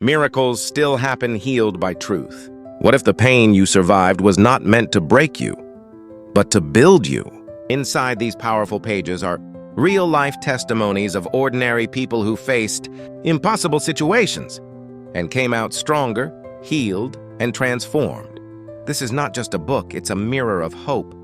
Miracles still happen healed by truth. What if the pain you survived was not meant to break you, but to build you? Inside these powerful pages are real-life testimonies of ordinary people who faced impossible situations and came out stronger, healed, and transformed. This is not just a book, it's a mirror of hope,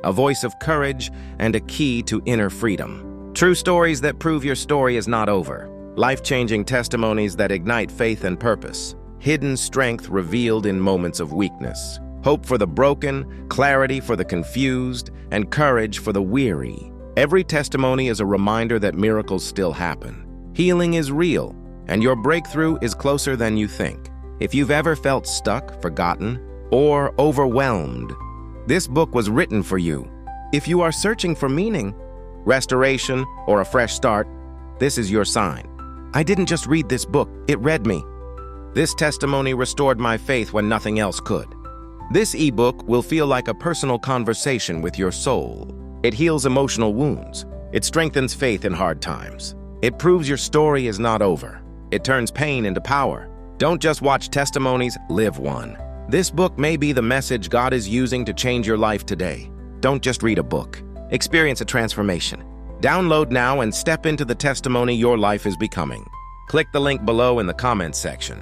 a voice of courage, and a key to inner freedom. True stories that prove your story is not over. Life-changing testimonies that ignite faith and purpose. Hidden strength revealed in moments of weakness. Hope for the broken, clarity for the confused, and courage for the weary. Every testimony is a reminder that miracles still happen. Healing is real, and your breakthrough is closer than you think. If you've ever felt stuck, forgotten, or overwhelmed, this book was written for you. If you are searching for meaning, restoration, or a fresh start, this is your sign. I didn't just read this book, it read me. This testimony restored my faith when nothing else could. This ebook will feel like a personal conversation with your soul. It heals emotional wounds. It strengthens faith in hard times. It proves your story is not over. It turns pain into power. Don't just watch testimonies, live one. This book may be the message God is using to change your life today. Don't just read a book. Experience a transformation. Download now and step into the testimony your life is becoming. Click the link below in the comments section.